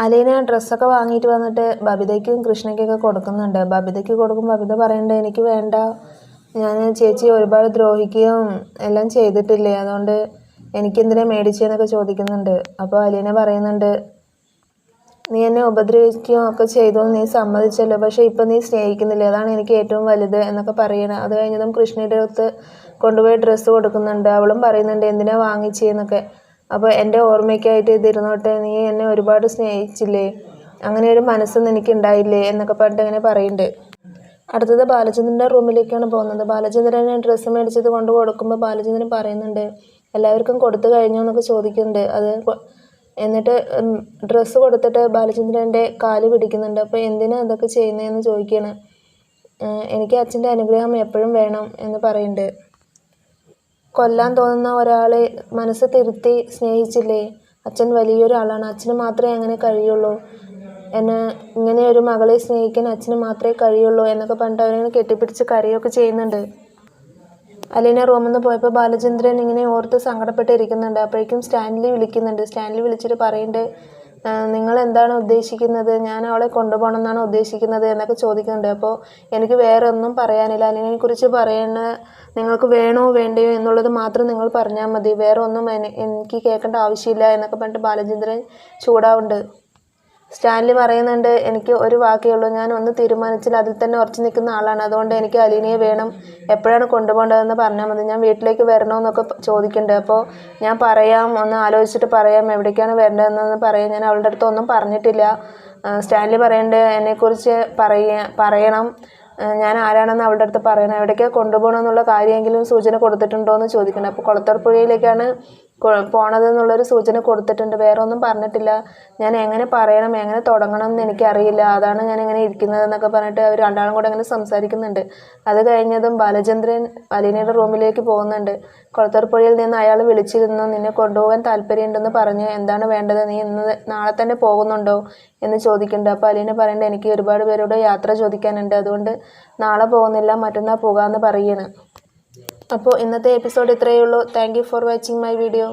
അലീന ഡ്രസ്സൊക്കെ വാങ്ങിയിട്ട് വന്നിട്ട് ബബിതയ്ക്കും കൃഷ്ണയ്ക്കൊക്കെ കൊടുക്കുന്നുണ്ട്. ബബിതയ്ക്ക് കൊടുക്കുമ്പോൾ ബബിത പറയുന്നുണ്ട്, എനിക്ക് വേണ്ട, ഞാൻ ചേച്ചി ഒരുപാട് ദ്രോഹിക്കുകയും എല്ലാം ചെയ്തിട്ടില്ലേ, അതുകൊണ്ട് എനിക്കെന്തിനാ മേടിച്ചതെന്നൊക്കെ ചോദിക്കുന്നുണ്ട്. അപ്പോൾ അലീന പറയുന്നുണ്ട്, നീ എന്നെ ഉപദ്രവിക്കുകയും ഒക്കെ ചെയ്തു, നീ സമ്മതിച്ചല്ലോ, പക്ഷേ ഇപ്പം നീ സ്നേഹിക്കുന്നില്ല, അതാണ് എനിക്ക് ഏറ്റവും വലുത് എന്നൊക്കെ പറയണം. അത് കഴിഞ്ഞതും കൃഷ്ണയുടെ അടുത്ത് കൊണ്ടുപോയി ഡ്രസ്സ് കൊടുക്കുന്നുണ്ട്. അവളും പറയുന്നുണ്ട്, എന്തിനാ വാങ്ങിച്ചെന്നൊക്കെ. അപ്പോൾ എൻ്റെ ഓർമ്മയ്ക്കായിട്ട് ഇതിരുന്നോട്ടെ, നീ എന്നെ ഒരുപാട് സ്നേഹിച്ചില്ലേ, അങ്ങനെ ഒരു മനസ്സൊന്നും എനിക്ക് ഉണ്ടായില്ലേ എന്നൊക്കെ പറഞ്ഞിട്ട് അങ്ങനെ പറയുന്നുണ്ട്. അടുത്തത് ബാലചന്ദ്രൻ്റെ റൂമിലേക്കാണ് പോകുന്നത്. ബാലചന്ദ്രനെ ഡ്രസ്സ് മേടിച്ചത് കൊണ്ട് കൊടുക്കുമ്പോൾ ബാലചന്ദ്രൻ പറയുന്നുണ്ട്, എല്ലാവർക്കും കൊടുത്തു കഴിഞ്ഞോ എന്നൊക്കെ ചോദിക്കുന്നുണ്ട്. എന്നിട്ട് ഡ്രസ്സ് കൊടുത്തിട്ട് ബാലചന്ദ്രൻ്റെ കാല് പിടിക്കുന്നുണ്ട്. അപ്പോൾ എന്തിനാ അതൊക്കെ ചെയ്യുന്നതെന്ന് ചോദിക്കുകയാണ്. എനിക്ക് അച്ഛൻ്റെ അനുഗ്രഹം എപ്പോഴും വേണം എന്ന് പറയുന്നുണ്ട്. കൊല്ലാൻ തോന്നുന്ന ഒരാളെ മനസ്സ് തിരുത്തി സ്നേഹിച്ചില്ലേ, അച്ഛൻ വലിയൊരാളാണ്, അച്ഛന് മാത്രമേ അങ്ങനെ കഴിയുള്ളൂ, എന്നെ ഇങ്ങനെ ഒരു മകളെ സ്നേഹിക്കാൻ അച്ഛന് മാത്രമേ കഴിയുള്ളൂ എന്നൊക്കെ പറഞ്ഞിട്ട് അവരിങ്ങനെ കെട്ടിപ്പിടിച്ച് കരയൊക്കെ ചെയ്യുന്നുണ്ട്. അലീന റൂമിൽ നിന്ന് പോയപ്പോൾ ബാലചന്ദ്രൻ ഇങ്ങനെ ഓർത്ത് സങ്കടപ്പെട്ടിരിക്കുന്നുണ്ട്. അപ്പോഴേക്കും സ്റ്റാൻലി വിളിക്കുന്നുണ്ട്. സ്റ്റാൻലി വിളിച്ചിട്ട് പറയുന്നുണ്ട്, നിങ്ങൾ എന്താണ് ഉദ്ദേശിക്കുന്നത്, ഞാൻ അവളെ കൊണ്ടുപോകണം എന്നാണ് ഉദ്ദേശിക്കുന്നത് എന്നൊക്കെ ചോദിക്കുന്നുണ്ട്. അപ്പോൾ എനിക്ക് വേറെ ഒന്നും പറയാനില്ല, അലീനയെക്കുറിച്ച് പറയണ നിങ്ങൾക്ക് വേണോ വേണ്ടയോ എന്നുള്ളത് മാത്രം നിങ്ങൾ പറഞ്ഞാൽ മതി, വേറെ ഒന്നും എനിക്ക് കേൾക്കേണ്ട ആവശ്യമില്ല എന്നൊക്കെ പറഞ്ഞിട്ട് ബാലചന്ദ്രൻ ചൂടാവുണ്ട്. സ്റ്റാൻലി പറയുന്നുണ്ട്, എനിക്ക് ഒരു വാക്കേ ഉള്ളൂ, ഞാൻ ഒന്ന് തീരുമാനിച്ചാൽ അതിൽ തന്നെ ഉറച്ചു നിൽക്കുന്ന ആളാണ്, അതുകൊണ്ട് എനിക്ക് അലീനയെ വേണം, എപ്പോഴാണ് കൊണ്ടുപോകേണ്ടതെന്ന് പറഞ്ഞാൽ മതി, ഞാൻ വീട്ടിലേക്ക് വരണമെന്നൊക്കെ ചോദിക്കുന്നുണ്ട്. അപ്പോൾ ഞാൻ പറയാം, ഒന്ന് ആലോചിച്ചിട്ട് പറയാം, എവിടേക്കാണ് വരേണ്ടതെന്ന് പറയാം, ഞാൻ അവളുടെ അടുത്ത് ഒന്നും പറഞ്ഞിട്ടില്ല. സ്റ്റാൻലി പറയുന്നുണ്ട്, എന്നെക്കുറിച്ച് പറയണം, ഞാൻ ആരാണെന്ന് അവളുടെ അടുത്ത് പറയണം, എവിടേക്കാണ് കൊണ്ടുപോകണമെന്നുള്ള കാര്യമെങ്കിലും സൂചന കൊടുത്തിട്ടുണ്ടോ എന്ന് ചോദിക്കുന്നുണ്ട്. അപ്പോൾ കുളത്തൂർ പുഴയിലേക്കാണ് പോണതെന്നുള്ളൊരു സൂചന കൊടുത്തിട്ടുണ്ട്, വേറെ ഒന്നും പറഞ്ഞിട്ടില്ല, ഞാൻ എങ്ങനെ പറയണം, എങ്ങനെ തുടങ്ങണം എന്ന് എനിക്കറിയില്ല, അതാണ് ഞാൻ ഇങ്ങനെ ഇരിക്കുന്നത് എന്നൊക്കെ പറഞ്ഞിട്ട് അവർ രണ്ടാളും കൂടെ അങ്ങനെ സംസാരിക്കുന്നുണ്ട്. അത് കഴിഞ്ഞതും ബാലചന്ദ്രൻ അലീനയുടെ റൂമിലേക്ക് പോകുന്നുണ്ട്. കുളത്തൂർ പുഴയിൽ നിന്ന് അയാൾ വിളിച്ചിരുന്നു, നിന്നെ കൊണ്ടുപോകാൻ താല്പര്യമുണ്ടെന്ന് പറഞ്ഞ്, എന്താണ് വേണ്ടത്, നീ നാളെ തന്നെ പോകുന്നുണ്ടോ എന്ന് ചോദിക്കുന്നുണ്ട്. അപ്പോൾ അലീന പറയുന്നുണ്ട്, എനിക്ക് ഒരുപാട് പേരോട് യാത്ര ചോദിക്കാനുണ്ട്, അതുകൊണ്ട് നാളെ പോകുന്നില്ല, മറ്റന്നാൾ പോകാമെന്ന് പറയുകയാണ്. അപ്പോൾ ഇന്നത്തെ എപ്പിസോഡ് ഇത്രയേ ഉള്ളൂ. Thank you for watching my video.